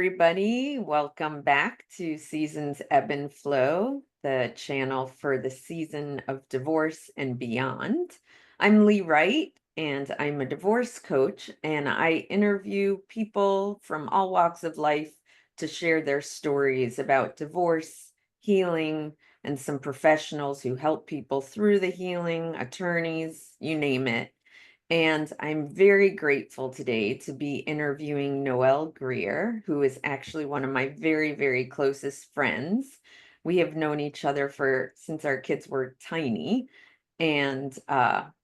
everybody. Welcome back to Seasons Ebb and Flow, the channel for the season of divorce and beyond. I'm Lee Wright, and I'm a divorce coach, and I interview people from all walks of life to share their stories about divorce, healing, and some professionals who help people through the healing, attorneys, you name it. And I'm very grateful today to be interviewing Noel Greer, who is actually one of my very, very closest friends. We have known each other for since our kids were tiny, and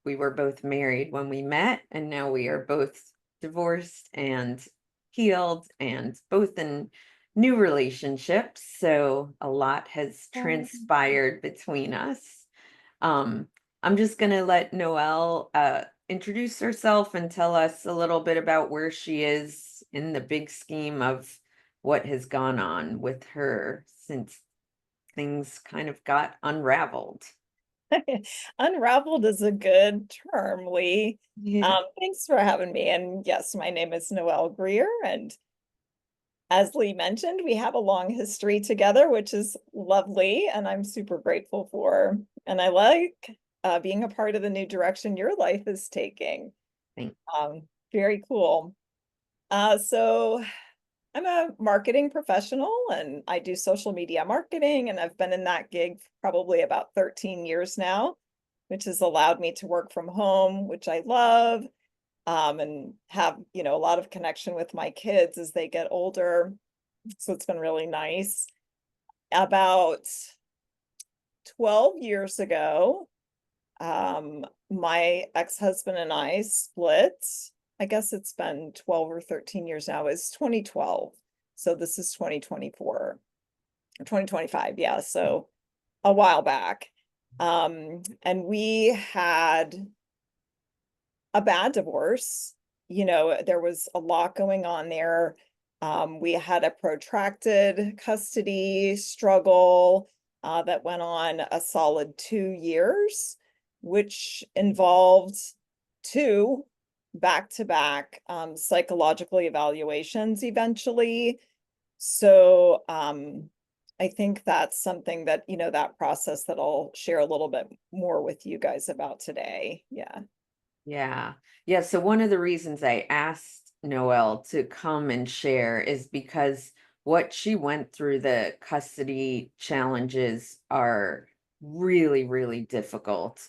we were both married when we met, and now we are both divorced and healed, and both in new relationships. So a lot has transpired between us. Um, I'm just going to let Noelle introduce herself and tell us a little bit about where she is in the big scheme of what has gone on with her since things kind of got unraveled. Unraveled is a good term, Lee. Yeah. Thanks for having me. And yes, my name is Noelle Greer. And as Lee mentioned, we have a long history together, which is lovely. And I'm super grateful for. And I like being a part of the new direction your life is taking. Thanks. Very cool. So I'm a marketing professional and I do social media marketing, and I've been in that gig for probably about 13 years now, which has allowed me to work from home, which I love, and have, a lot of connection with my kids as they get older. So it's been really nice. About 12 years ago, my ex-husband and I split. I guess it's been 12 or 13 years now. It's 2012. So this is 2024, 2025. Yeah. So a while back. And we had a bad divorce. There was a lot going on there. We had a protracted custody struggle that went on a solid 2 years, which involved two back-to-back psychological evaluations eventually. So I think that's something that, that process that I'll share a little bit more with you guys about today. Yeah. Yeah. Yeah. So one of the reasons I asked Noelle to come and share is because what she went through, the custody challenges are really, really difficult.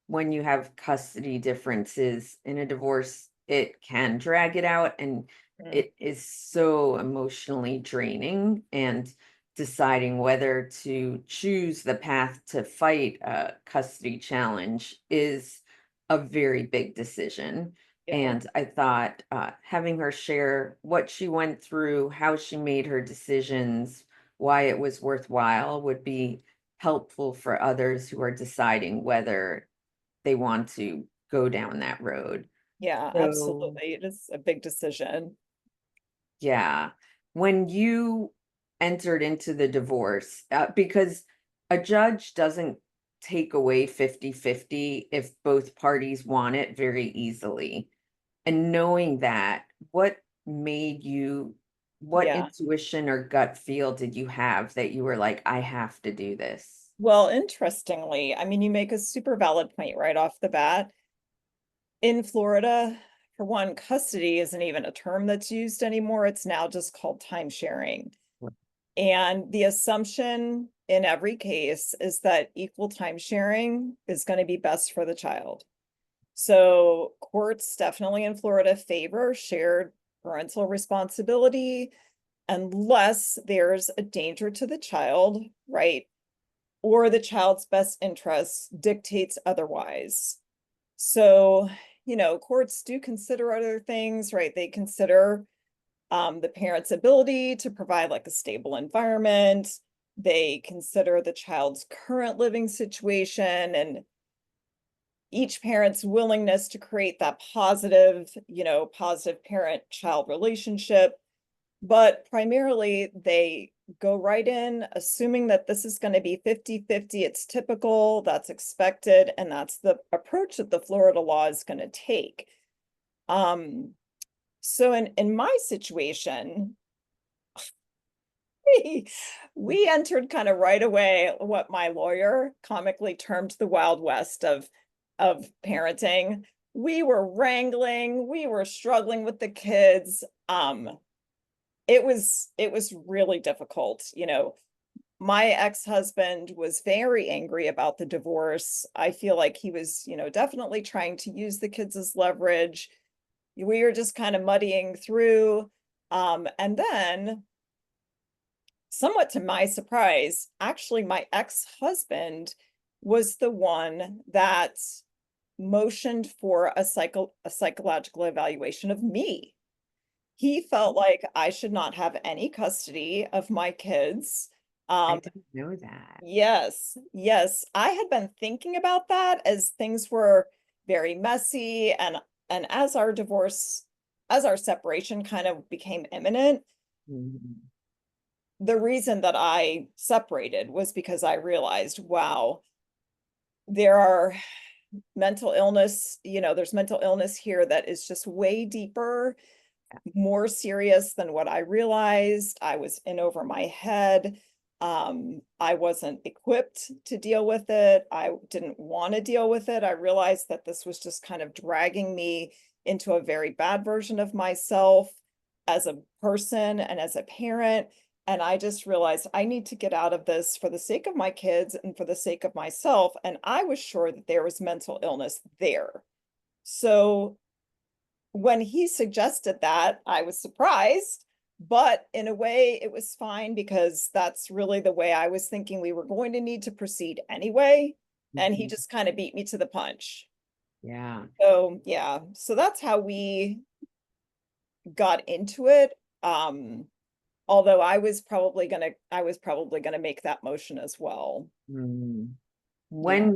When you have custody differences in a divorce, it can drag it out, and Mm. it is so emotionally draining. And deciding whether to choose the path to fight a custody challenge is a very big decision. Yeah. And I thought having her share what she went through, how she made her decisions, why it was worthwhile would be helpful for others who are deciding whether they want to go down that road. Yeah, So, absolutely. It is a big decision. yeah. When you entered into the divorce, because a judge doesn't take away 50-50 if both parties want it very easily. And knowing that, what made you, what Yeah. intuition or gut feel did you have that you were like, I have to do this? Well, interestingly, I mean, you make a super valid point right off the bat. In Florida, for one, custody isn't even a term that's used anymore. It's now just called time sharing. And the assumption in every case is that equal time sharing is going to be best for the child. So courts definitely in Florida favor shared parental responsibility unless there's a danger to the child, right? Or the child's best interest dictates otherwise. So, courts do consider other things, right? They consider the parent's ability to provide like a stable environment. They consider the child's current living situation and each parent's willingness to create that positive parent-child relationship. But primarily, they go right in assuming that this is going to be 50-50. It's typical, that's expected, and that's the approach that the Florida law is going to take. So in my situation, we we entered kind of right away what my lawyer comically termed the Wild West of parenting. We were wrangling, we were struggling with the kids. It was really difficult. My ex-husband was very angry about the divorce. I feel like he was, definitely trying to use the kids as leverage. We were just kind of muddying through. And then, somewhat to my surprise, actually, my ex-husband was the one that motioned for a psychological evaluation of me. He felt like I should not have any custody of my kids. I Um, didn't know that. yes, yes. I had been thinking about that as things were very messy, and as our separation kind of became imminent, Mhm. the reason that I separated was because I realized, wow, there are there's mental illness here that is just way deeper, more serious than what I realized. I was in over my head. I wasn't equipped to deal with it. I didn't want to deal with it. I realized that this was just kind of dragging me into a very bad version of myself as a person and as a parent. And I just realized I need to get out of this for the sake of my kids and for the sake of myself. And I was sure that there was mental illness there. So when he suggested that, I was surprised, but in a way, it was fine because that's really the way I was thinking we were going to need to proceed anyway. And he Mhm. just kind of beat me to the punch. Yeah. So, yeah, so that's how we got into it. Although I was probably gonna make that motion as well. Mm. Yeah.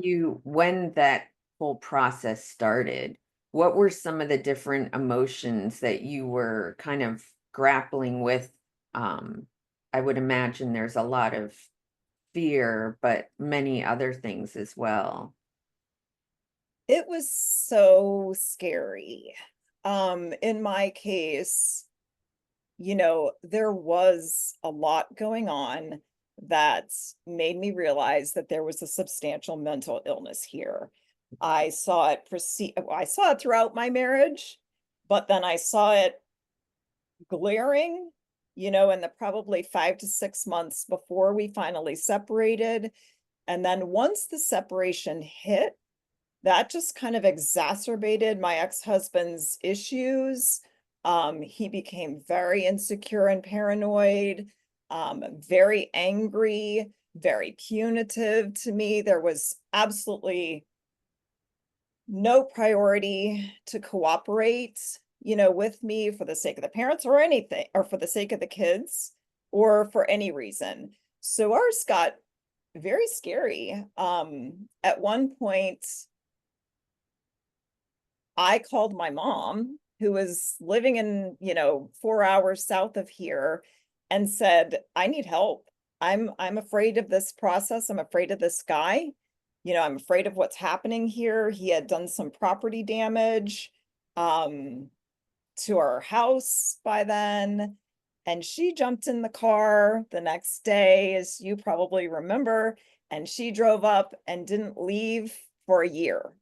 When that whole process started, what were some of the different emotions that you were kind of grappling with? Um, I would imagine there's a lot of fear, but many other things as well. It was so scary. In my case, there was a lot going on that made me realize that there was a substantial mental illness here. I saw it throughout my marriage, but then I saw it glaring, in the probably 5 to 6 months before we finally separated. And then once the separation hit, that just kind of exacerbated my ex-husband's issues. He became very insecure and paranoid, very angry, very punitive to me. There was absolutely no priority to cooperate, with me for the sake of the parents or anything, or for the sake of the kids, or for any reason. So ours got very scary. At one point, I called my mom, who was living in, 4 hours south of here, and said, "I need help. I'm afraid of this process. I'm afraid of this guy. I'm afraid of what's happening here." He had done some property damage um to our house by then. And she jumped in the car the next day, as you probably remember, and she drove up and didn't leave for a year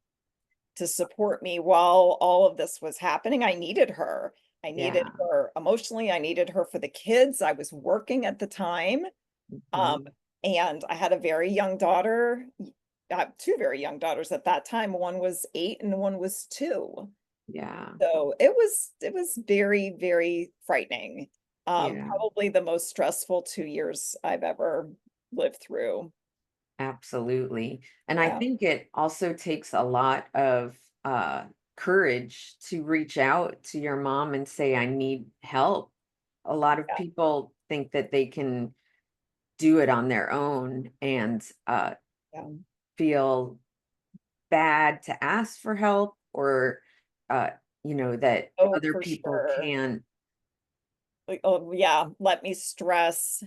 to support me while all of this was happening. I needed her. I needed Yeah. her emotionally. I needed her for the kids. I was working at the time. Um, Mhm. and I had a very young daughter, two very young daughters at that time. One was 8 and one was 2. Yeah. So it was very, very frightening. Yeah. Probably the most stressful 2 years I've ever lived through. Absolutely. And I Yeah, think it also takes a lot of uh, courage to reach out to your mom and say, I need help. A lot of yeah, people think that they can do it on their own and yeah. feel bad to ask for help or, uh, that Oh, other for people sure. can't. Like, oh, yeah, let me stress,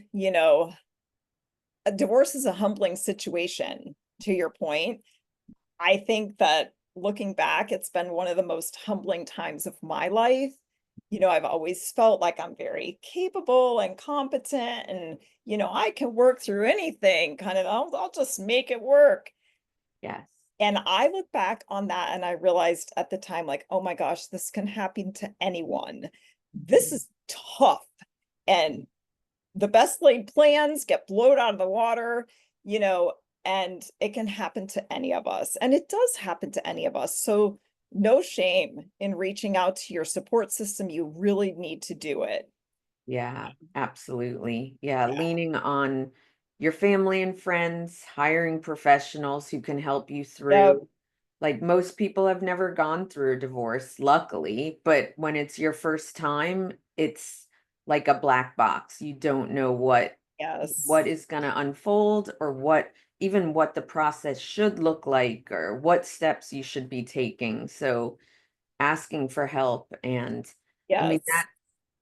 a divorce is a humbling situation, to your point. I think that looking back, it's been one of the most humbling times of my life. I've always felt like I'm very capable and competent and, I can work through anything kind of, I'll just make it work. Yes. And I look back on that and I realized at the time, like, oh my gosh, this can happen to anyone. This Mhm. is tough. And the best laid plans get blown out of the water, you know, and it can happen to any of us. And it does happen to any of us. So, no shame in reaching out to your support system. You really need to do it. Yeah, absolutely. Yeah, Yeah. leaning on your family and friends, hiring professionals who can help you Yep. through. Like most people have never gone through a divorce, luckily, but when it's your first time, it's like a black box. You don't know what Yes. is going to unfold or what even what the process should look like or what steps you should be taking. So asking for help and I mean Yes. that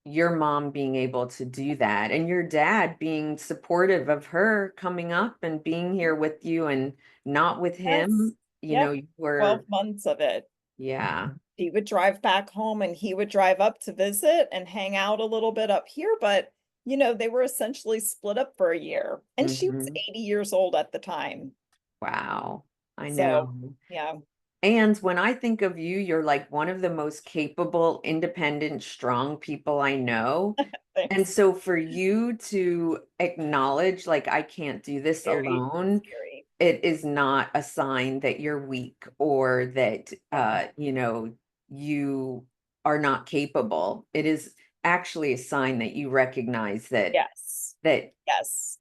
your mom being able to do that and your dad being supportive of her coming up and being here with you and not with Yes. him, Yep. you were 12 months of it. yeah. He would drive back home and he would drive up to visit and hang out a little bit up here, but, they were essentially split up for a year, and she was Mhm. 80 years old at the time. Wow. I So, know. yeah. And when I think of you, you're like one of the most capable, independent, strong people I know. And Thanks. so for you to acknowledge, like, I can't do this Very alone, scary. it is not a sign that you're weak or that, Yeah. you are not capable. It is actually a sign that you recognize Yes. that Yes.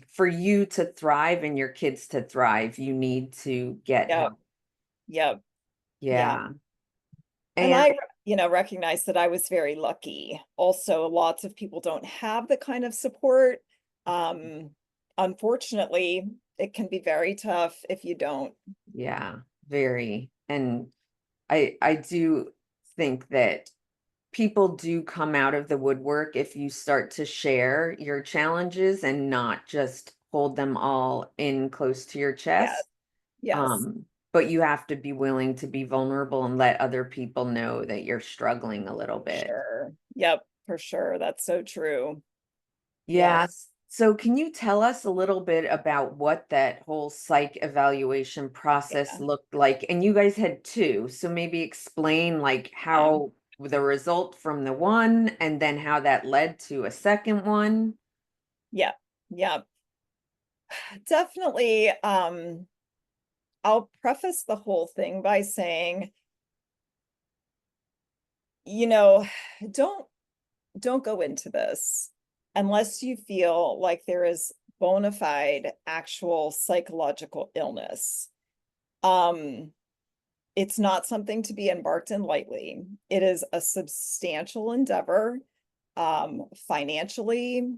for you to thrive and your kids to thrive, you need to get Yep. help. Yep. Yeah. Yeah. And And recognize that I was very lucky. Also, lots of people don't have the kind of support. Um, Unfortunately, it can be very tough if you don't. yeah, very. And I do think that people do come out of the woodwork if you start to share your challenges and not just hold them all in close to your Yes. chest. Yes. But you have to be willing to be vulnerable and let other people know that you're struggling a little bit. Sure. Yep, for sure. That's so true. Yeah. Yes. So can you tell us a little bit about what that whole psych evaluation process Yeah. looked like? And you guys had two, so maybe explain like Yeah. how the result from the one and then how that led to a second one. Yeah. Yeah. Definitely. I'll preface the whole thing by saying, you know, don't don't go into this unless you feel like there is bona fide actual psychological illness. Um, it's not something to be embarked in lightly. It is a substantial endeavor, financially.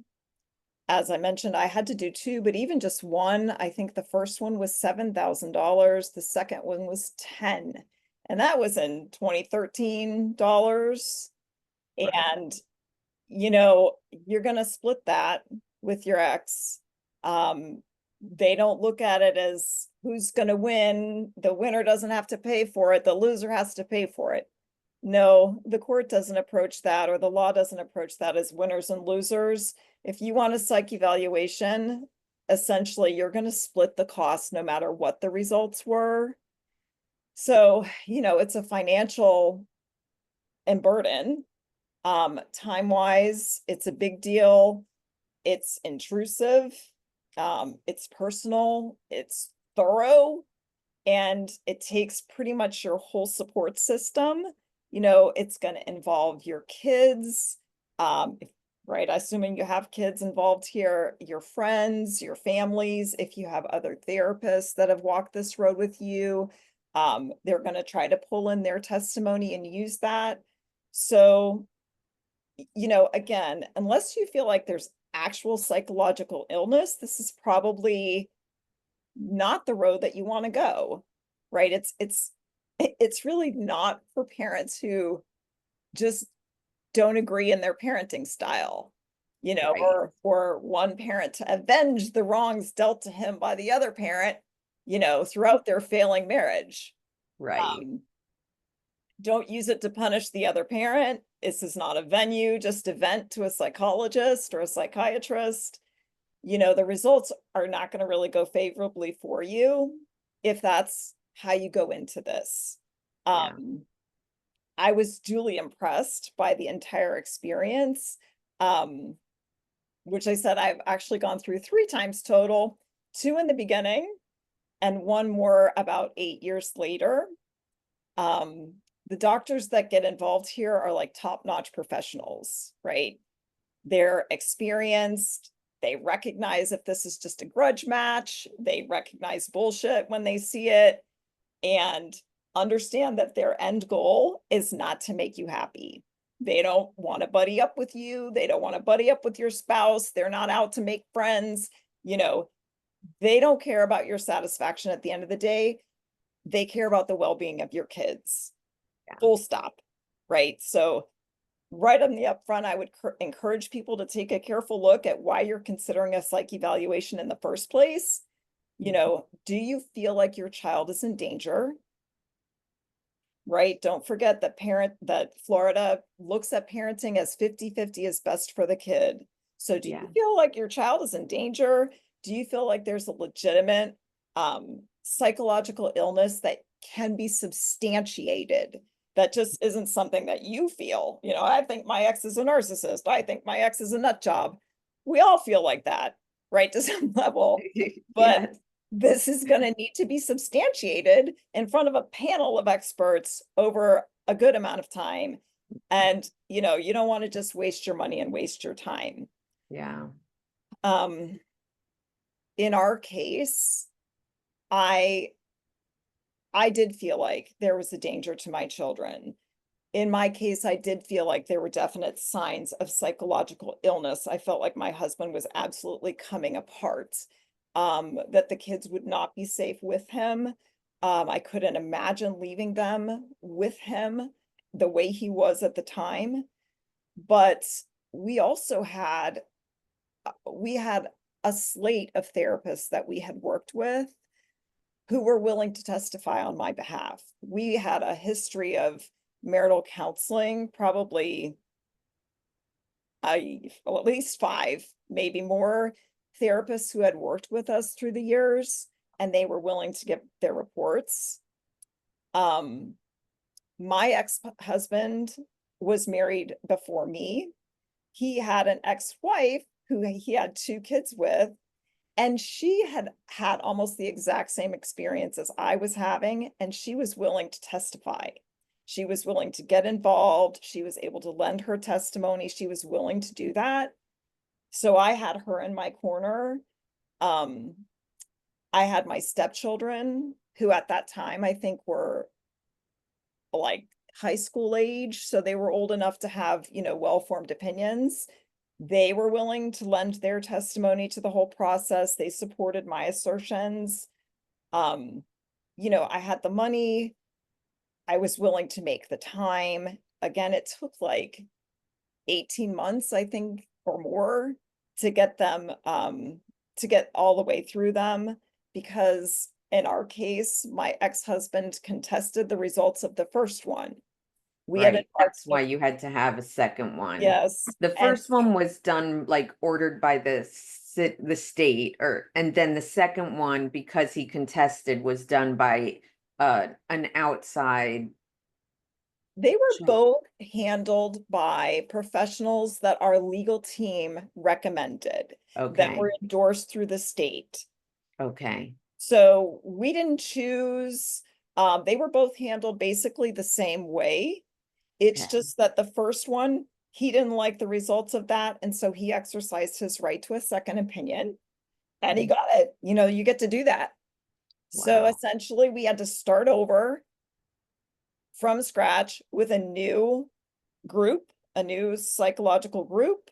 As I mentioned, I had to do two, but even just one, I think the first one was $7,000. The second one was 10, and that was in 2013 dollars. Right. And you're gonna split that with your ex. They don't look at it as who's gonna win. The winner doesn't have to pay for it. The loser has to pay for it. No, the court doesn't approach that, or the law doesn't approach that as winners and losers. If you want a psych evaluation, essentially you're going to split the cost no matter what the results were. So, it's a financial and burden. Time wise, it's a big deal. It's intrusive. It's personal. It's thorough. And it takes pretty much your whole support system. It's going to involve your kids, right? Assuming you have kids involved here, your friends, your families, if you have other therapists that have walked this road with you, they're going to try to pull in their testimony and use that. So, again, unless you feel like there's actual psychological illness, this is probably not the road that you want to go, right? It's really not for parents who just don't agree in their parenting style, Right. or one parent to avenge the wrongs dealt to him by the other parent, throughout their failing marriage. Right. Um, don't use it to punish the other parent. this is not a venue just to vent to a psychologist or a psychiatrist. You know, the results are not going to really go favorably for you if that's how you go into this. Yeah. I was duly impressed by the entire experience, um, which I said I've actually gone through 3 times total, 2 in the beginning and 1 more about 8 years later. The doctors that get involved here are like top-notch professionals, right? They're experienced. They recognize if this is just a grudge match. They recognize bullshit when they see it and understand that their end goal is not to make you happy. They don't want to buddy up with you. They don't want to buddy up with your spouse. They're not out to make friends. You know, they don't care about your satisfaction at the end of the day. They care about the well-being of your kids. Yeah. Full stop. Right. So right on the upfront, I would encourage people to take a careful look at why you're considering a psych evaluation in the first place. You know, do you feel like your child is in danger? Right? Don't forget that Florida looks at parenting as 50-50 is best for the kid. So do you Yeah. feel like your child is in danger? Do you feel like there's a legitimate psychological illness that can be substantiated? That just isn't something that you feel. You know, I think my ex is a narcissist. I think my ex is a nut job. We all feel like that, right? To some level. But Yes. this is going to need to be substantiated in front of a panel of experts over a good amount of time. And, you know, you don't want to just waste your money and waste your time. Yeah. In our case, I did feel like there was a danger to my children. In my case, I did feel like there were definite signs of psychological illness. I felt like my husband was absolutely coming apart, that the kids would not be safe with him. I couldn't imagine leaving them with him the way he was at the time. But we also had a slate of therapists that we had worked with who were willing to testify on my behalf. We had a history of marital counseling, probably well, at least 5, maybe more therapists who had worked with us through the years, and they were willing to give their reports. My ex-husband was married before me. He had an ex-wife who he had 2 kids with, and she had had almost the exact same experience as I was having, and she was willing to testify. She was willing to get involved. She was able to lend her testimony. She was willing to do that. So I had her in my corner. Um, I had my stepchildren, who at that time I think were like high school age. So they were old enough to have, you know, well-formed opinions. They were willing to lend their testimony to the whole process. They supported my assertions. You know, I had the money. I was willing to make the time. Again, it took like 18 months, I think, or more to get them, to get all the way through them, because in our case, my ex-husband contested the results of the first one. We had Right. embarked, That's why you had to have a second one. yes, The and first one was done like ordered by the state, or and then the second one, because he contested, was done by an outside. they were Sure. both handled by professionals that our legal team recommended, that Okay. were endorsed through the state. Okay. So we didn't choose, they were both handled basically the same way. It's Okay. just that the first one, he didn't like the results of that, and so he exercised his right to a second opinion, and he got it. You know, you get to do that. So Wow. essentially, we had to start over from scratch with a new group, a new psychological group,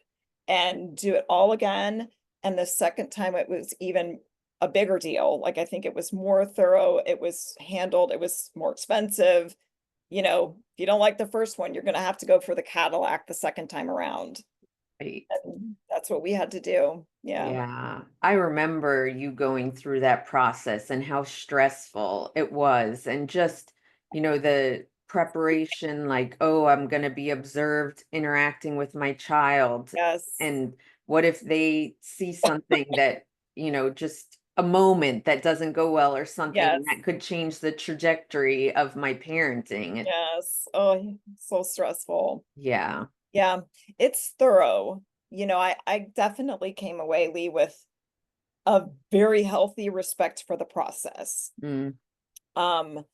and do it all again. And the second time it was even a bigger deal. Like, I think it was more thorough, it was handled, it was more expensive. You know, if you don't like the first one, you're going to have to go for the Cadillac the second time around. Right. And that's what we had to do. Yeah. Yeah, I remember you going through that process and how stressful it was, and just, the preparation, like, oh, I'm going to be observed interacting with my child. Yes. And what if they see something that, just a moment that doesn't go well or something Yes. that could change the trajectory of my parenting? Yes. Oh, so stressful. Yeah. Yeah, it's thorough. I definitely came away, Lee, with a very healthy respect for the process. Mm, Um,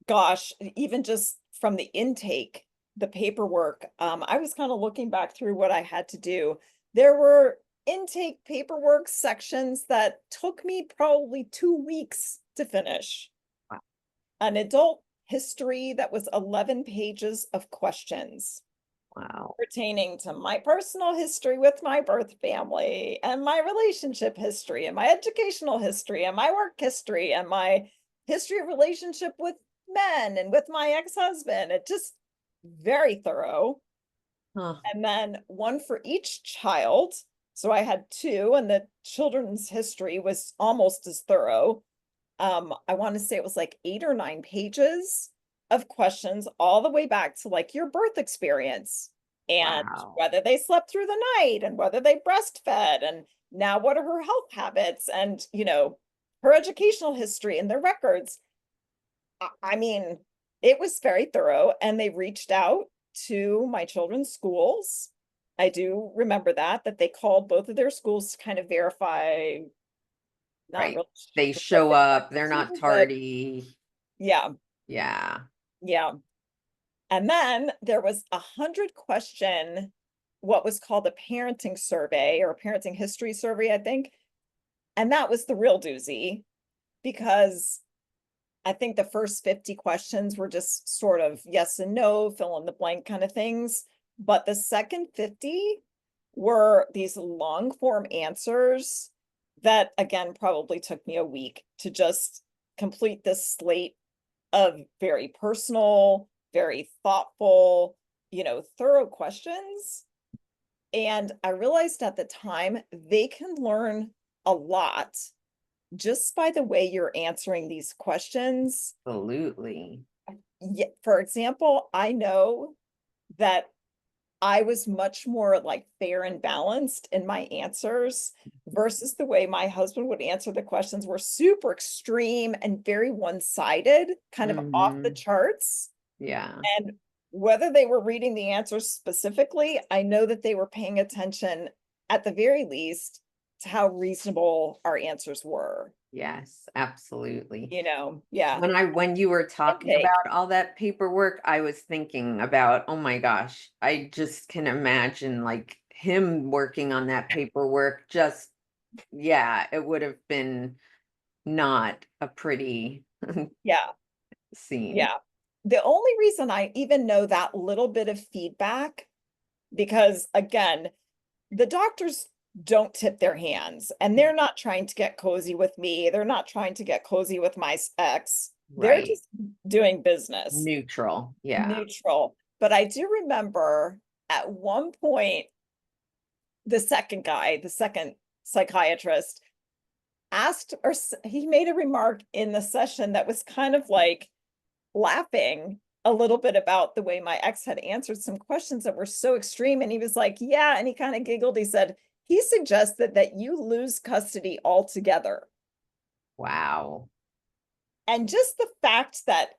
gosh, even just from the intake, the paperwork, I was kind of looking back through what I had to do. There were intake paperwork sections that took me probably 2 weeks to finish. wow. An adult history that was 11 pages of questions Wow. pertaining to my personal history with my birth family and my relationship history and my educational history and my work history and my history of relationship with men and with my ex-husband. It just very thorough. Huh. And then one for each child. So I had two, and the children's history was almost as thorough. I want to say it was like 8 or 9 pages of questions all the way back to like your birth experience and Wow. whether they slept through the night and whether they breastfed and now what are her health habits and her educational history and their records. I mean, it was very thorough, and they reached out to my children's schools. I do remember that they called both of their schools to kind of verify, not Right. really They sure what show they up, they're wanted not to, but tardy. yeah, Yeah. yeah. And then there was 100 question, what was called a parenting survey or a parenting history survey, I think. And that was the real doozy because I think the first 50 questions were just sort of yes and no, fill in the blank kind of things. But the second 50 were these long form answers that, again, probably took me a week to just complete this slate of very personal, very thoughtful, thorough questions. And I realized at the time they can learn a lot just by the way you're answering these questions. Absolutely. Yeah, for example, I know that I was much more like fair and balanced in my answers versus the way my husband would answer the questions were super extreme and very one-sided, kind of off the Hmm. charts. Yeah. And whether they were reading the answers specifically, I know that they were paying attention at the very least to how reasonable our answers were. Yes, absolutely. Yeah. When you were talking Intake. about all that paperwork, I was thinking about, oh my gosh, I just can imagine like him working on that paperwork. Just, yeah, it would have been not a pretty Yeah. scene. Yeah. The only reason I even know that little bit of feedback, because again, the doctors don't tip their hands and they're not trying to get cozy with me. They're not trying to get cozy with my ex. They're Right. just doing business, Neutral. Yeah. neutral. But I do remember at one point, the second guy, the second psychiatrist, asked or he made a remark in the session that was kind of like laughing a little bit about the way my ex had answered some questions that were so extreme. And he was like, yeah. And he kind of giggled. He said, he suggested that you lose custody altogether. Wow. And just the fact that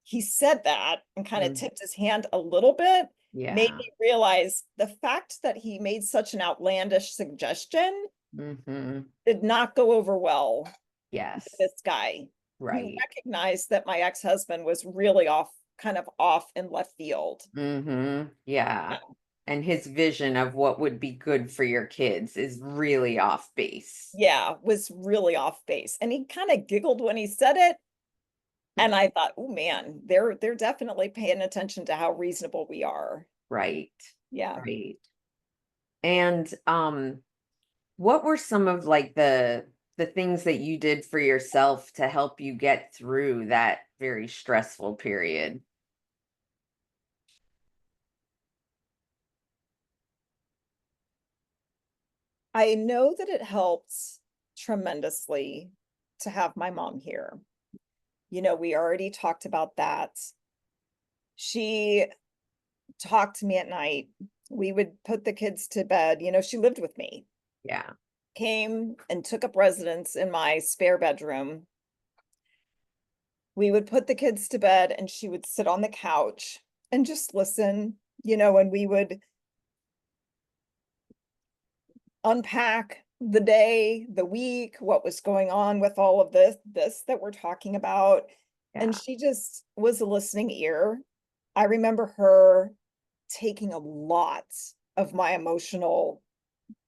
he said that and kind of Mm, tipped his hand a little bit made yeah. me realize the fact that he made such an outlandish suggestion Hmm. did not go over well with Yes. this guy. He Right. recognized that my ex-husband was really kind of off in left field. Yeah. And his vision of what would be good for your kids is really off base. Yeah, was really off base. And he kind of giggled when he said it. And I thought, oh man, they're definitely paying attention to how reasonable we are. Right. Yeah. Right. And what were some of like the things that you did for yourself to help you get through that very stressful period? I know that it helps tremendously to have my mom here. We already talked about that. She talked to me at night. We would put the kids to bed. She lived with me, Yeah. came and took up residence in my spare bedroom. We would put the kids to bed and she would sit on the couch and just listen, and we would unpack the day, the week, what was going on with all of this that we're talking about. And Yeah. she just was a listening ear. I remember her taking a lot of my emotional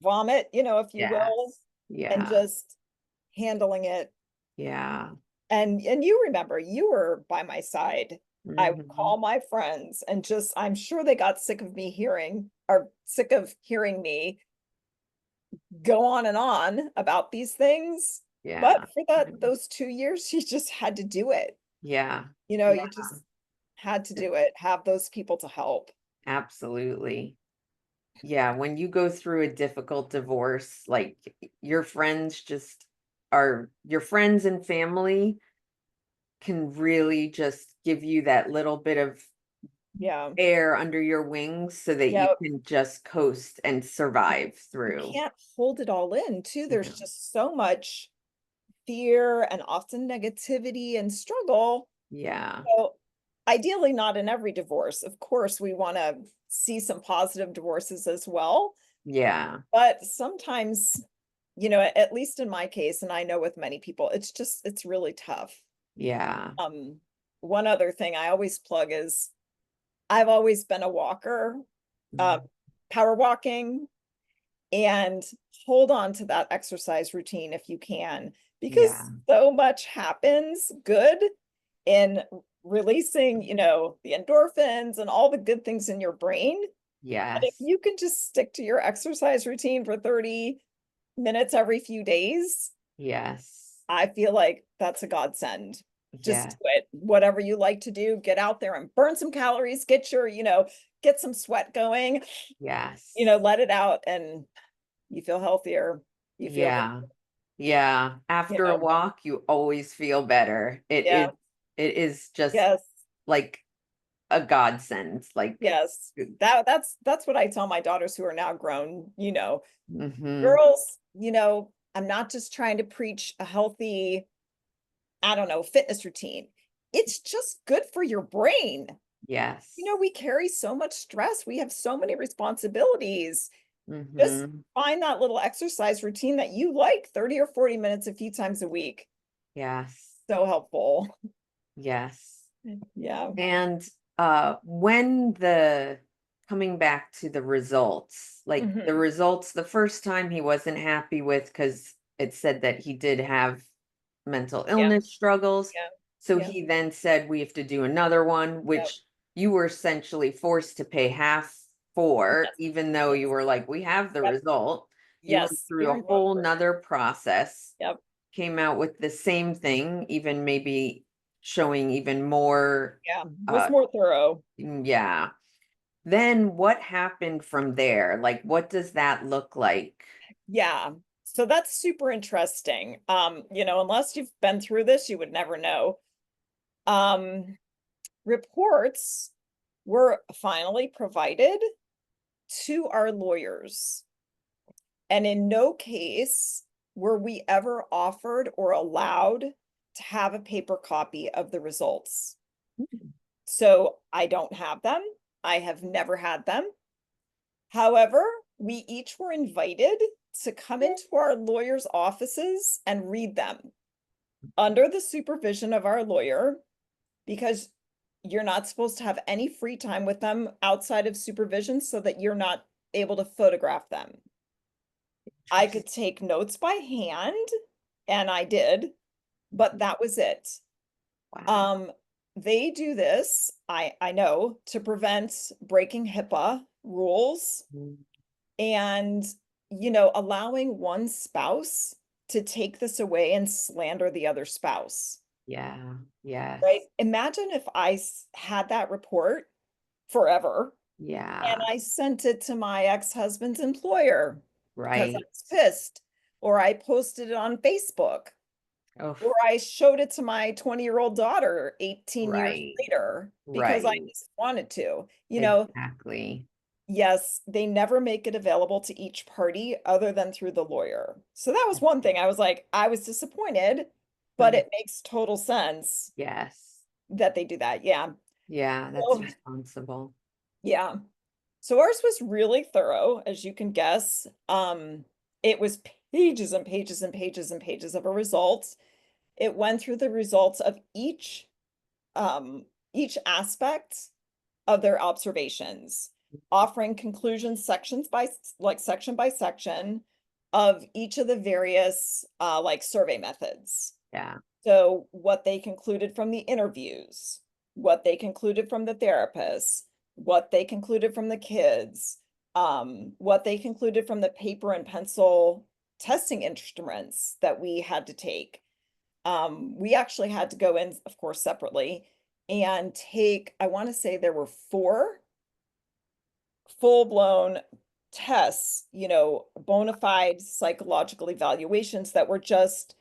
vomit, if you will, Yes. and Yeah. just handling it. Yeah. And you remember, you were by my side. I would Hmm. call my friends and just, I'm sure they got sick of me hearing, or sick of hearing me go on about these things. But Yeah. for those 2 years, you just had to do it. Yeah. You Yeah. just had to do it, have those people to help. Absolutely. Yeah, when you go through a difficult divorce, like your friends just are your friends and family can really just give you that little bit of Yeah. air under your wings so that you Yeah. can just coast and survive You through. can't hold it all in, too. There's No. just so much fear and often negativity and struggle. Yeah. So, ideally, not in every divorce. Of course, we want to see some positive divorces as well. Yeah. But sometimes, at least in my case, and I know with many people, it's really tough. Yeah. Um, One other thing I always plug is I've always been a walker, um, Mm. power walking, and hold on to that exercise routine if you can, Yeah. because so much happens good in releasing, the endorphins and all the good things in your brain. And if Yes. you can just stick to your exercise routine for 30 minutes every few days, Yes. I feel like that's a godsend. Just Yeah. do it. Whatever you like to do, get out there and burn some calories, get some sweat going, Yes. let it out, and you feel healthier. You feel good, Yeah. Yeah. you After a know. walk, you always feel better. Yeah. It is just Yes. like a godsend. Like, Yes. That's what I tell my daughters who are now grown, hmm. girls, I'm not just trying to preach a healthy, I don't know, fitness routine. It's just good for your brain. Yes. We carry so much stress. We have so many responsibilities. Just Hmm. find that little exercise routine that you like, 30 or 40 minutes a few times a week. Yes. So helpful. Yes. Yeah. And when the coming back to the results, like the Hmm. results, the first time he wasn't happy with because it said that he did have mental Yeah. illness struggles. Yeah. So Yeah. he then said, we have to do another one, Yep. which you were essentially forced to pay half for, Yes. even though you Yes. were like, we have the Yep. result. You went Yes. through Here a in both. whole nother process, Yep. came out with the same thing, even maybe showing even more. Yeah. Was uh more thorough. yeah. Then what happened from there? Like, what does that look like? Yeah. So that's super interesting. Unless you've been through this, you would never know. Um, Reports were finally provided to our lawyers. And in no case were we ever offered or allowed to have a paper copy of the results. So I don't have them. I have never had them. However, we each were invited to come into our lawyers' offices and read them under the supervision of our lawyer, because you're not supposed to have any free time with them outside of supervision so that you're not able to photograph them. I could take notes by hand, and I did, but that was it. Wow. Um, they do this, I know, to prevent breaking HIPAA rules Mm. and, allowing one spouse to take this away and slander the other spouse, Yeah. right? Yes. Imagine if had that report forever and Yeah. I sent it to my ex-husband's employer because I Right. was pissed, or I posted it on Facebook. Oh, or I showed it to my 20-year-old daughter 18 years right, later because I right. just wanted to. You know, Exactly. yes, they never make it available to each party other than through the lawyer. So that was one thing. I was like, I was disappointed, but Mhm. it makes total sense Yes. that they do that. Yeah. Yeah, that's So, responsible. yeah. So ours was really thorough, as you can guess. It was pages and pages and pages and pages of a result. It went through the results of each aspect of their observations, offering conclusions sections by like section by section of each of the various like survey methods. Yeah. So what they concluded from the interviews, what they concluded from the therapists, what they concluded from the kids, what they concluded from the paper and pencil testing instruments that we had to take. We actually had to go in, of course, separately and take, I want to say there were 4 full-blown tests, bona fide psychological evaluations that were just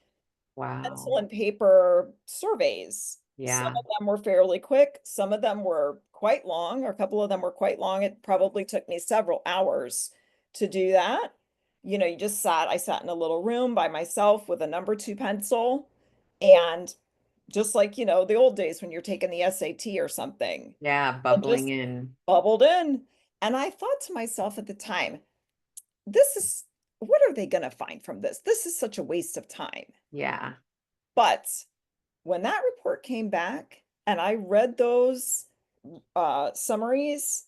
Wow. pencil and paper surveys. Some Yeah. of them were fairly quick, some of them were quite long, or a couple of them were quite long. It probably took me several hours to do that. You just I sat in a little room by myself with a number 2 pencil, and just like, the old days when you're taking the SAT or something, Yeah, and bubbling just in. bubbled in. And I thought to myself at the time, this is, what are they going to find from this? This is such a waste of time. Yeah. But when that report came back and I read those summaries,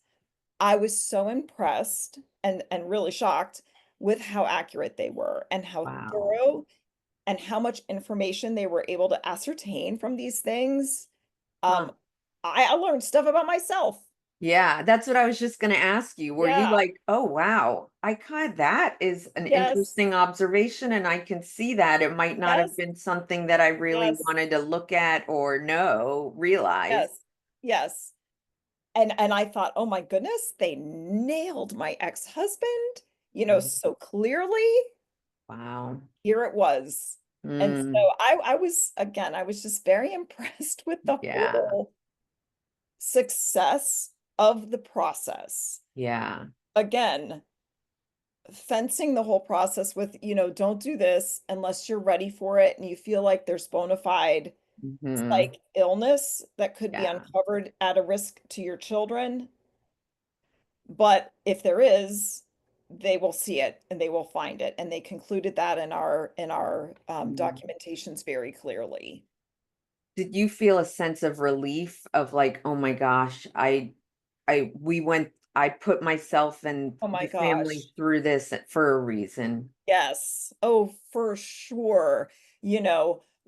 I was so impressed and really shocked with how accurate they were and how Wow. thorough and how much information they were able to ascertain from these things. Huh. Um, I learned stuff about myself. Yeah, that's what I was just going to ask you. Were you Yeah. like, oh, wow, that is an Yes. interesting observation, and I can see that it might not have Yes. been something that I really Yes. wanted to look at or know, realize. Yes. Yes. And I thought, oh my goodness, they nailed my ex-husband, Mm. so clearly. Wow. Here it was. And so Mm. I was, again, I was just very impressed with the Yeah. whole success of the process. Yeah. Again, fencing the whole process with, don't do this unless you're ready for it and you feel like there's bona fide Hmm. like illness that could be Yeah. uncovered at a risk to your children. But if there is, they will see it and they will find it. And they concluded that in our Mm. documentations very clearly. Did you feel a sense of relief of like, oh my gosh, I put myself and Oh my the gosh. family through this for a reason. Yes. Oh, for sure.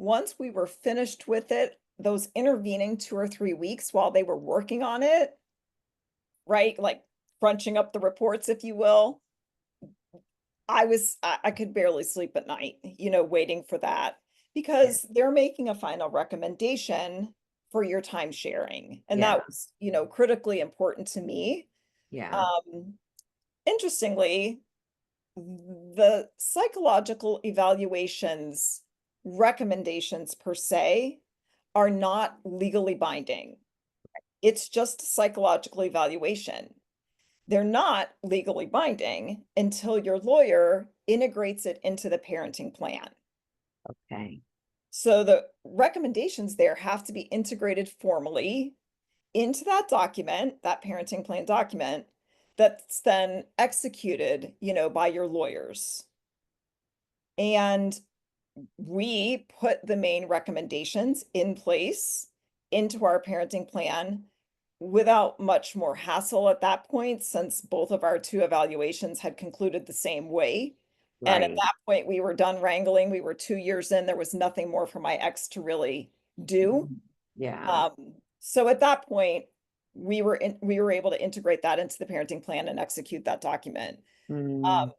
Once we were finished with it, those intervening 2 or 3 weeks while they were working on it, right? Like crunching up the reports, if you will. I could barely sleep at night, waiting for that Yeah. because they're making a final recommendation for your time sharing. And Yeah. that was, critically important to me. Yeah. Um, Interestingly, the psychological evaluations recommendations per se are not legally binding. It's just a psychological evaluation. They're not legally binding until your lawyer integrates it into the parenting plan. Okay. So the recommendations there have to be integrated formally into that document, that parenting plan document, that's then executed, by your lawyers. And we put the main recommendations in place into our parenting plan without much more hassle at that point, since both of our 2 evaluations had concluded the same way. And at Right. that point, we were done wrangling. We were 2 years in. There was nothing more for my ex to really do. Mhm. Yeah. So at that point, we were able to integrate that into the parenting plan and execute that document. Mm. Um,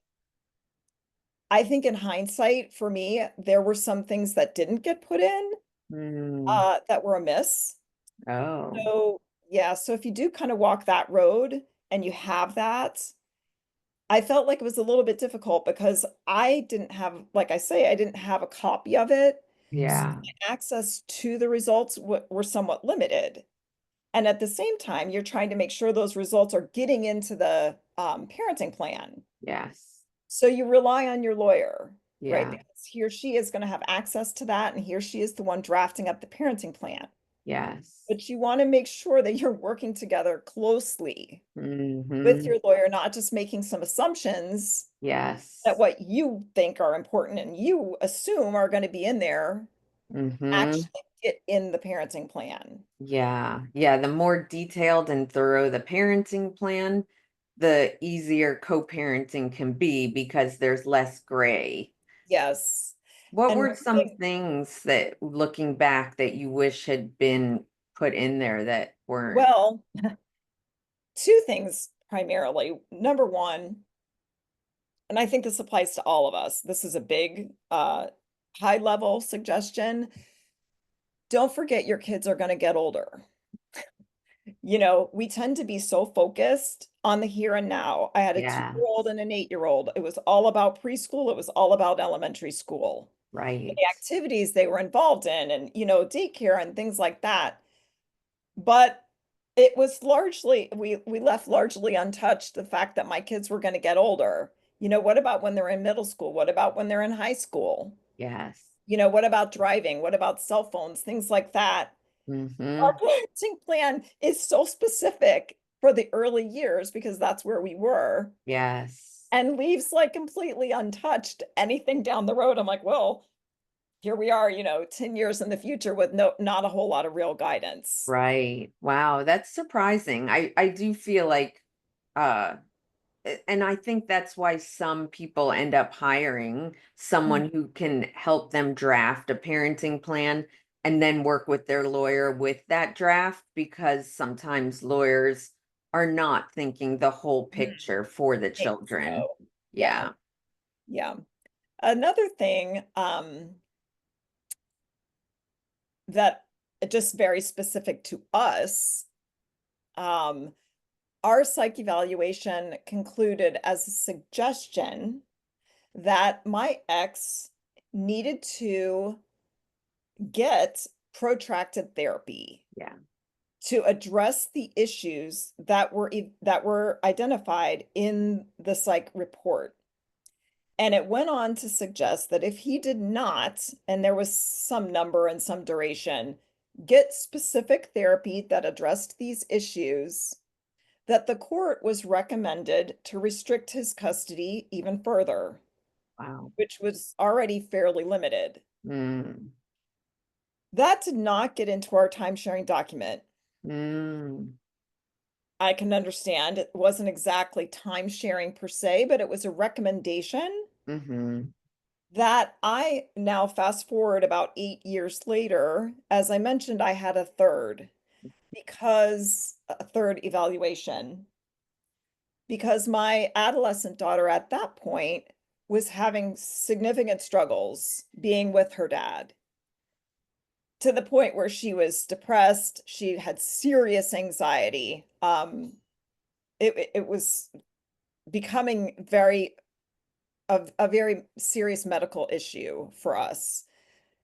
I think in hindsight, for me, there were some things that didn't get put in, Mm. that were amiss. Oh. So, yeah, so if you do kind of walk that road and you have that, I felt like it was a little bit difficult because I didn't have, like I say, I didn't have a copy of it. Yeah. Access to the results were somewhat limited. And at the same time, you're trying to make sure those results are getting into the parenting plan. Yes. So you rely on your lawyer, right? Yeah. Because he or she is going to have access to that, and he or she is the one drafting up the parenting plan. Yes. But you want to make sure that you're working together closely with Mm-hmm. your lawyer, not just making some assumptions that Yes. what you think are important and you assume are going to be in there Mm-hmm. actually get in the parenting plan. Yeah. Yeah. The more detailed and thorough the parenting plan, the easier co-parenting can be because there's less gray. Yes. What And were one some thing, things that, looking back, that you wish had been put in there that weren't? well, two things primarily. Number one, and I think this applies to all of us, this is a big high level suggestion. Don't forget your kids are going to get older. We tend to be so focused on the here and now. I had a Yeah. 2-year-old and an 8-year-old. It was all about preschool. It was all about elementary school, and Right. the activities they were involved in, and, daycare and things like that. But it was largely, we left largely untouched the fact that my kids were going to get older. What about when they're in middle school? What about when they're in high school? Yes. What about driving? What about cell phones? Things like that. Our Mm-hmm. parenting plan is so specific for the early years because that's where we were, Yes. and leaves like completely untouched anything down the road. I'm like, well, here we are, 10 years in the future with not a whole lot of real guidance. Right. Wow, that's surprising. I do feel like uh and I think that's why some people end up hiring Mm, someone who can help them draft a parenting plan and then work with their lawyer with that draft, because sometimes lawyers are not thinking the whole mm, picture for the maybe children. so. Yeah, Yeah. yeah. Another thing that just very specific to us, um, our psych evaluation concluded as a suggestion that my ex needed to get protracted therapy Yeah. to address the issues that were identified in the psych report. And it went on to suggest that if he did not, and there was some number and some duration, get specific therapy that addressed these issues, that the court was recommended to restrict his custody even further, Wow. which was already fairly limited. Mm. That did not get into our time sharing document. Mm. I can understand it wasn't exactly time sharing per se, but it was a recommendation Mm-hmm. that I now fast forward about 8 years later. As I mentioned, I had a third evaluation, because my adolescent daughter at that point was having significant struggles being with her dad, to the point where she was depressed. She had serious anxiety. It was becoming a very serious medical issue for us.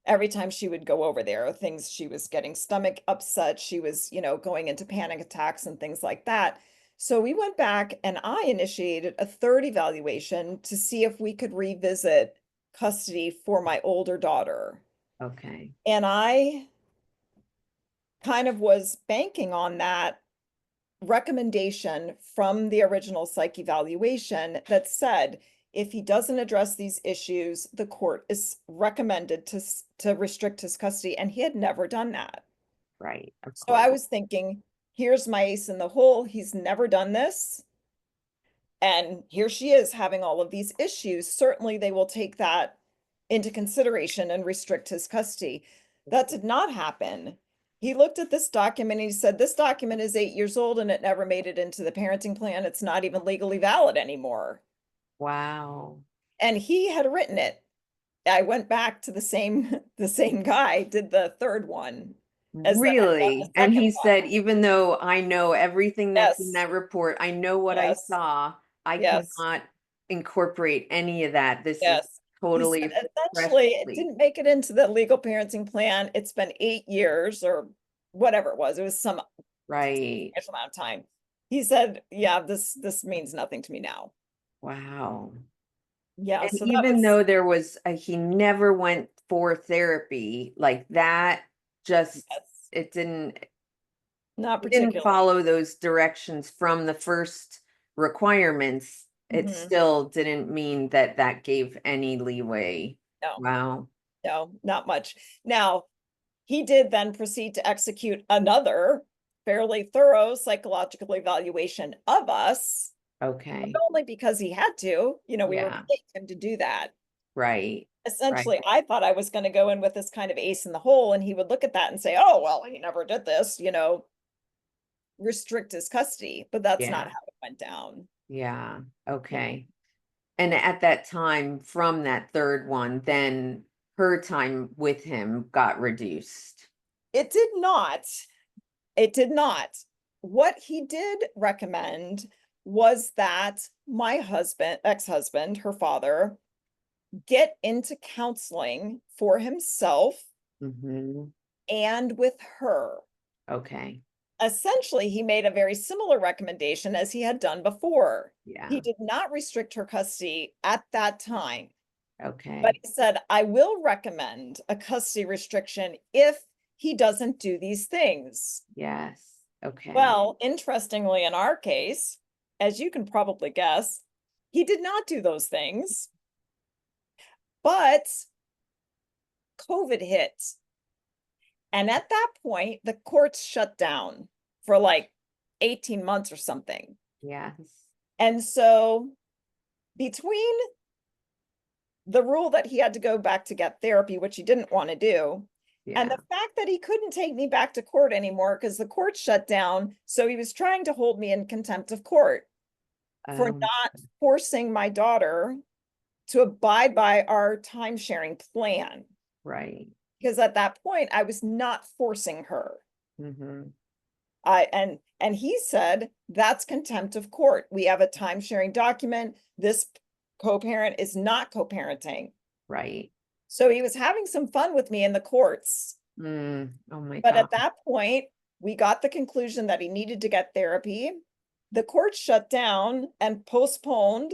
Every time she would go over there, things, she was getting stomach upset, she was, going into panic attacks and things like that. So we went back and I initiated a third evaluation to see if we could revisit custody for my older daughter. Okay. And I kind of was banking on that recommendation from the original psych evaluation that said, if he doesn't address these issues, the court is recommended to restrict his custody, and he had never done that. Right. Of So I course. was thinking, here's my ace in the hole. He's never done this. And here she is having all of these issues. Certainly they will take that into consideration and restrict his custody. That did not happen. He looked at this document and he said, this document is 8 years old and it never made it into the parenting plan. It's not even legally valid anymore. Wow. And he had written it. I went back to the same the same guy, did the third one, as that had done the Really? And second he one. said, even though I know everything that's in Yes, that report, I know what I yes, saw, I yes, cannot incorporate any of that. This is yes. He totally said essentially it freshly. didn't make it into the legal parenting plan. It's been 8 years or whatever it was. It was some Right. amount of time. He said, yeah, this means nothing to me now. Wow. Yeah, And so that even was though there was he never went for therapy, like that just yes, it didn't not he didn't particularly. follow those directions from the first requirements. It Mhm. still didn't mean that that gave any leeway. No, Wow. no, not much. Now, he did then proceed to execute another fairly thorough psychological evaluation of us, but Okay. only because he had to. We were Yeah. paying him to do that. Right. Right. Essentially, I thought I was going to go in with this kind of ace in the hole, and he would look at that and say, "Oh, well, he never did this, restrict his custody." But that's not Yeah. how it went down. Yeah. Yeah. Okay. And at that time, from that third one, then her time with him got reduced. It did not. It did not. What he did recommend was that my husband, ex-husband, her father, get into counseling for himself Hmm. and with her. Okay. Essentially, he made a very similar recommendation as he had done before. He Yeah. did not restrict her custody at that time, but Okay. he said, I will recommend a custody restriction if he doesn't do these things. Yes. Okay. Well, interestingly, in our case, as you can probably guess, he did not do those things, but COVID hit. And at that point, the courts shut down for like 18 months or something. Yes. And so, between the rule that he had to go back to get therapy, which he didn't want to do, and Yeah. the fact that he couldn't take me back to court anymore because the court shut down, so he was trying to hold me in contempt of court for Um, not forcing my daughter to abide by our time sharing plan. right. Because at that point, I was not forcing her. Hmm. And he said that's contempt of court. We have a time sharing document. This co-parent is not co-parenting. Right. So he was having some fun with me in the courts. Oh my But God. at that point, we got the conclusion that he needed to get therapy. The court shut down and postponed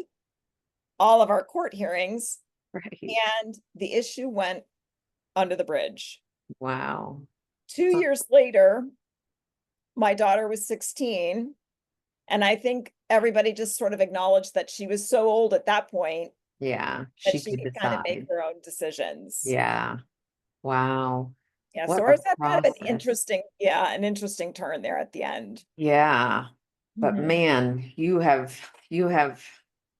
all of our court hearings, Right. and the issue went under the bridge. Wow. Two Huh. years later, my daughter was 16, and I think everybody just sort of acknowledged that she was so old at that point Yeah. that She she could could kind of make decide. her own decisions. Yeah. Wow. Yeah, so What a ours had kind of process. an interesting turn there at the end. Yeah. But Mhm. man, you have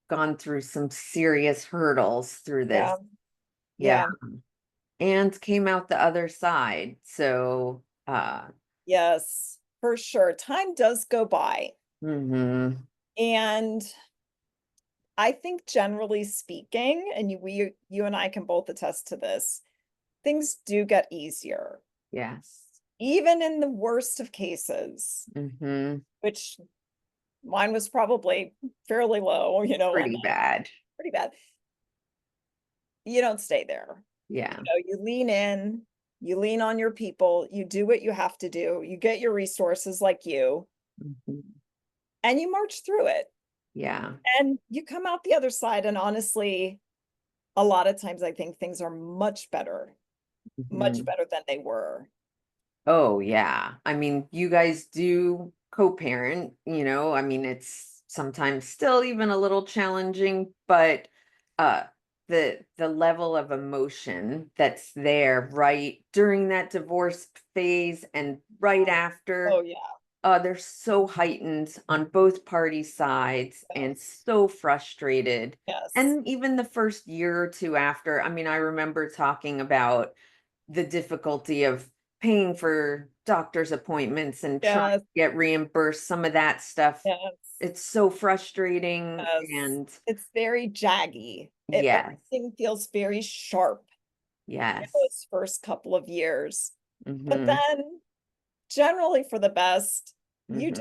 gone through some serious hurdles through this. Yeah, Yeah. yeah, And came out the other side. So, yes, for sure. Time does go by. mhm. And I think generally speaking, and you and I can both attest to this, things do get easier, Yes. even in the worst of cases, Mhm. which mine was probably fairly low, and Pretty bad. pretty bad. You don't stay there. Yeah. You lean in, you lean on your people, you do what you have to do, you get your resources like you, Mhm. and you march through it. Yeah. And you come out the other side. And honestly, a lot of times I think things are much Mhm. better than they were. Oh, yeah. I mean, you guys do co-parent, I mean, it's sometimes still even a little challenging, but uh the level of emotion that's there right during that divorce phase and right Oh, after, yeah. they're so heightened on both party sides and Yes. so frustrated. Yes. And even the first year or two after, I mean, I remember talking about the difficulty of paying for doctor's appointments and trying Yes. to get reimbursed, some of that stuff. Yes. It's so frustrating Yes. and It's very jaggy. yes, Everything feels very sharp in yes. those first couple of years. But Hmm. then generally for the best, Hmm. it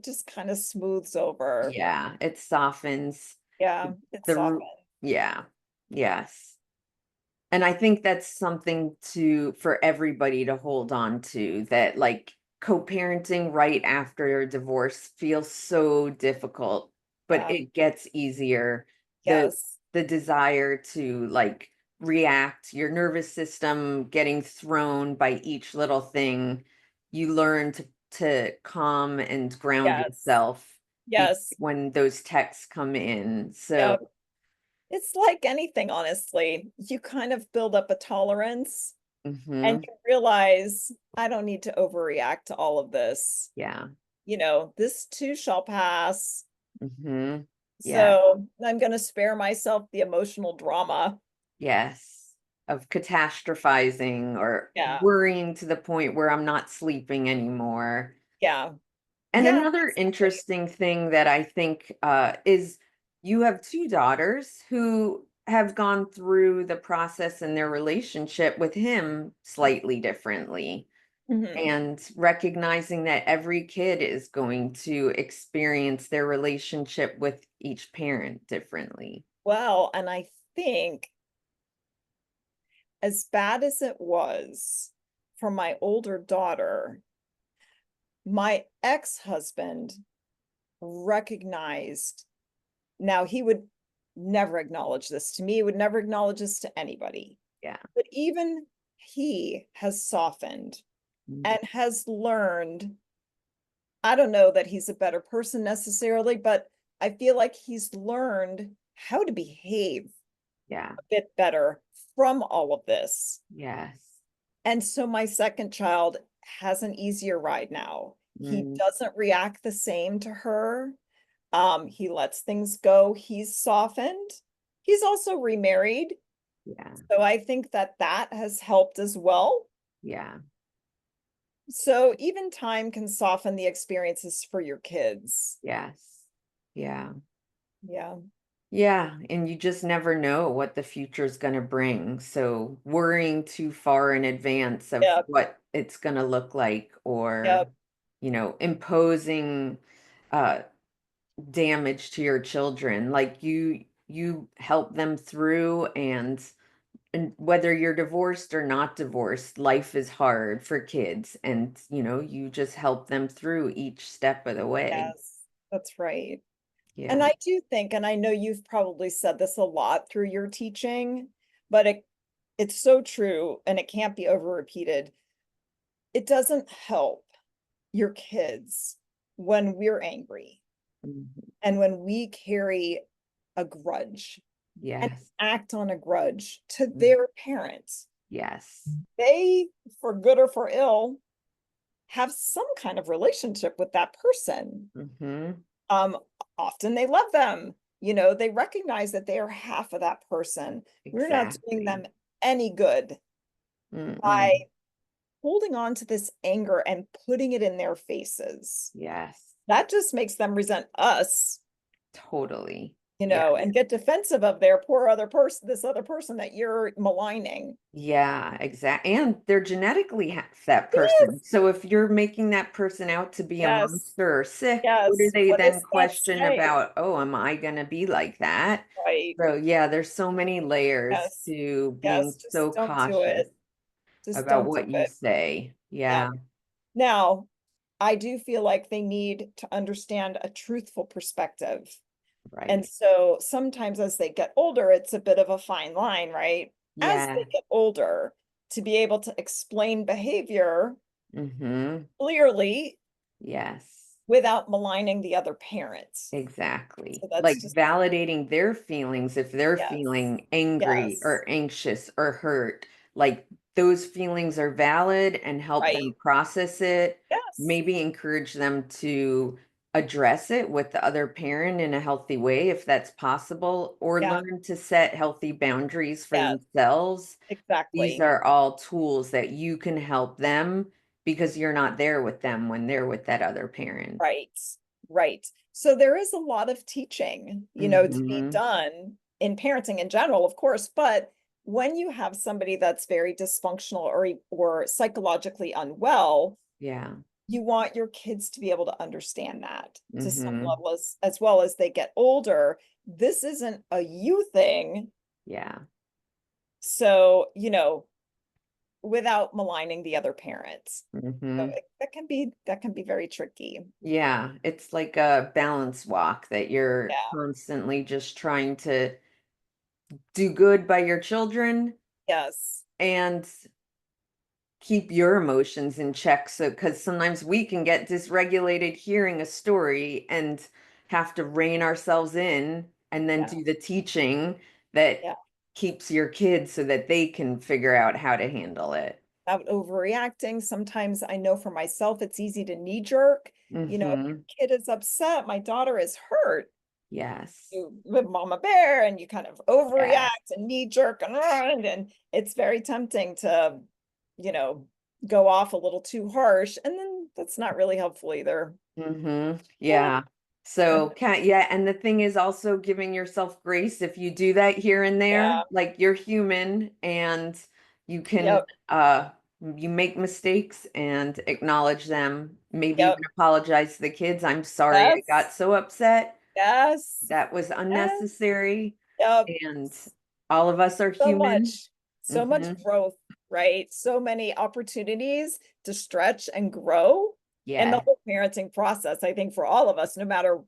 just kind of smooths over. Yeah, it softens Yeah, it's the softened. yeah. Yes. And I think that's something to for everybody to hold on to, that like co-parenting right after a divorce feels so difficult, but Yeah. it gets easier. The Yes. the desire to like react, your nervous system getting thrown by each little thing, you learn to calm and ground Yes. yourself Yes. when those texts come in. So, Yep. It's like anything, honestly. You kind of build up a tolerance and mhm, you realize I don't need to overreact to all of this. yeah. This too shall pass. Mhm. Yeah. So I'm going to spare myself the emotional drama. Yes. Of catastrophizing or Yeah. worrying to the point where I'm not sleeping anymore. Yeah. And Yeah. another Exactly. interesting thing that I think is you have two daughters who have gone through the process in their relationship with him slightly differently. Mhm. And recognizing that every kid is going to experience their relationship with each parent differently. Well, and I think as bad as it was for my older daughter, my ex-husband recognized. Now, he would never acknowledge this to me, he would never acknowledge this to anybody. Yeah. But even he has softened Mm. and has learned. I don't know that he's a better person necessarily, but I feel like he's learned how to behave Yeah. a bit better from all of this. Yes. And so my second child has an easier ride now. He Mm, doesn't react the same to her. He lets things go. He's softened. He's also remarried. yeah. So I think that that has helped as well. Yeah. So even time can soften the experiences for your kids. Yes. Yeah. Yeah. Yeah. And you just never know what the future is going to bring. So worrying too far in advance of Yep. what it's going to look like, or, Yep. imposing uh damage to your children, like you help them through, and whether you're divorced or not divorced, life is hard for kids, and you just help them through each step of the way. Yes. That's right. And Yeah. I do think, and I know you've probably said this a lot through your teaching, but it's so true and it can't be over repeated. It doesn't help your kids when we're angry Mhm. and when we carry a grudge and Yes. act on a grudge to Mm. their parents. Yes. They, for good or for ill, have some kind of relationship with that person. Mhm. Um, Often they love them. They recognize that they are half of that person. We're not doing Exactly. them any good by Mm-mm. holding on to this anger and putting it in their faces. Yes. That just makes them resent us, Totally. and Yes. get defensive of their poor other person, this other person that you're maligning. Yeah, exactly. And they're genetically that person. Yes, So if you're making that person out to be a yes, monster or sick, what do yes. they What then does that question say? about, oh, am I going to be like that? Right. So yeah, there's so many layers Yes. to being Yes. so Just don't do cautious it. Just about don't do what you it. say. Yeah. Yeah, Now, I do feel like they need to understand a truthful perspective. And right. so sometimes as they get older, it's a bit of a fine line, right? As they Yeah. get older, to be able to explain behavior Mm-hmm. clearly Yes. without maligning the other parents. Exactly. So that's Like just, validating their feelings if they're yes, feeling angry yes, or anxious or hurt. Like those feelings are valid, and help right, them process it. yes, Maybe encourage them to address it with the other parent in a healthy way if that's possible, or yeah, learn to set healthy boundaries for yes, themselves. These exactly. are all tools that you can help them because you're not there with them when they're with that other parent. Right, right. So there is a lot of teaching, to be Mhm. done in parenting in general, of course, but when you have somebody that's very dysfunctional or psychologically unwell, Yeah. you want your kids to be able to understand that to some Mhm. level as well as they get older. This isn't a you thing. Yeah. So, without maligning the other parents. So Hmm. that can be very tricky. Yeah. It's like a balance walk that you're Yeah. constantly just trying to do good by your children Yes. and keep your emotions in check. So, because sometimes we can get dysregulated hearing a story and have to rein ourselves in and then Yeah. do the teaching that Yeah. keeps your kids so that they can figure out how to handle it. Without overreacting. Sometimes I know for myself, it's easy to knee jerk. If Hmm. your kid is upset, my daughter is hurt. Yes. You with mama bear and you kind of Yes. overreact and knee jerk and it's very tempting to, you know, go off a little too harsh. And then that's not really helpful either. Yeah. Yeah. So yeah, and the thing is also giving yourself grace if you do that here and there. Yeah. Like you're human and you can Yep. you make mistakes and acknowledge them. Maybe Yep. even apologize to the kids. I'm sorry I got Yes. so upset. Yes. That was Yes. unnecessary. Yep. And all of us are So human. much, so much Hmm. growth, right? So many opportunities to stretch and grow in the Yeah. whole parenting process. I think for all of us, no matter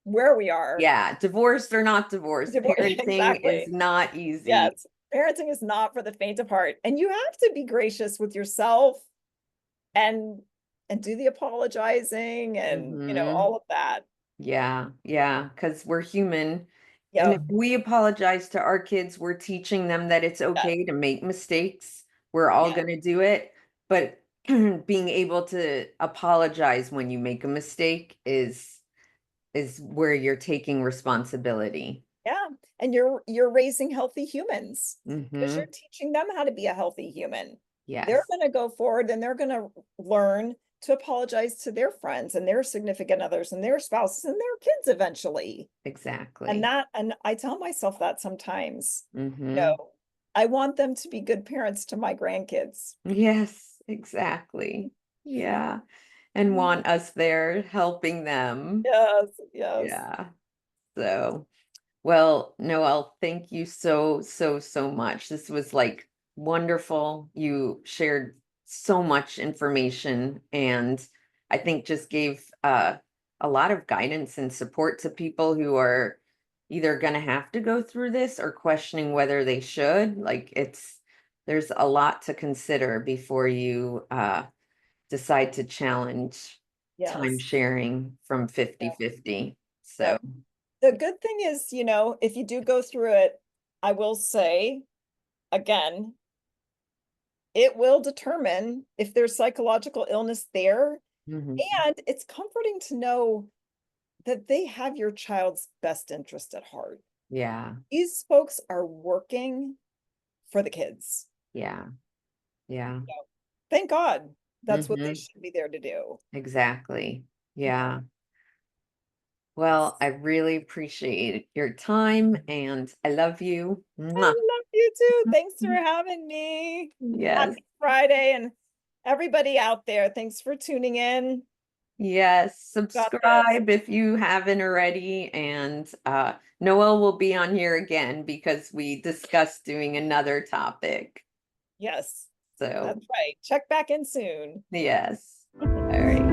where we are, Yeah. Divorced or not divorced, parenting is exactly. not easy. Yes, parenting is not for the faint of heart, and you have to be gracious with yourself and do the apologizing and Hmm. all of that. Yeah, yeah, because we're human. And if Yep. we apologize to our kids, we're teaching them that it's Yes. okay to make mistakes. We're all Yeah. going to do it. But being able to apologize when you make a mistake is where you're taking responsibility. Yeah. And you're raising healthy humans because you're Hmm. teaching them how to be a healthy human. They're Yes, going to go forward and they're going to learn to apologize to their friends and their significant others and their spouses and their kids eventually. And exactly. I tell myself that sometimes, you Hmm. know, I want them to be good parents to my grandkids. Yes, exactly. Yeah. And want us there helping them. Yes, yes. Yeah. So. Well, Noel, thank you so, so, so much. This was like wonderful. You shared so much information and I think just gave a lot of guidance and support to people who are either going to have to go through this or questioning whether they should. There's a lot to consider before you decide to challenge time Yes. sharing from Yeah. 50-50. So, Yep. The good thing is, if you do go through it, I will say again, it will determine if there's psychological illness there. mhm. And it's comforting to know that they have your child's best interest at heart. Yeah, These folks are working for the kids. yeah, yeah. Thank God. That's what they Hmm. should be there to do. Exactly. Yeah. Yeah. Well, I really appreciate your time and I love you. I Mwah. love you too. Thanks for having me. Yes. Happy Friday. And everybody out there, thanks for tuning in. Yes. Got this. Subscribe if you haven't already. And Noel will be on here again because we discussed doing another topic. Yes, So, that's right. Check back in soon. yes. All right.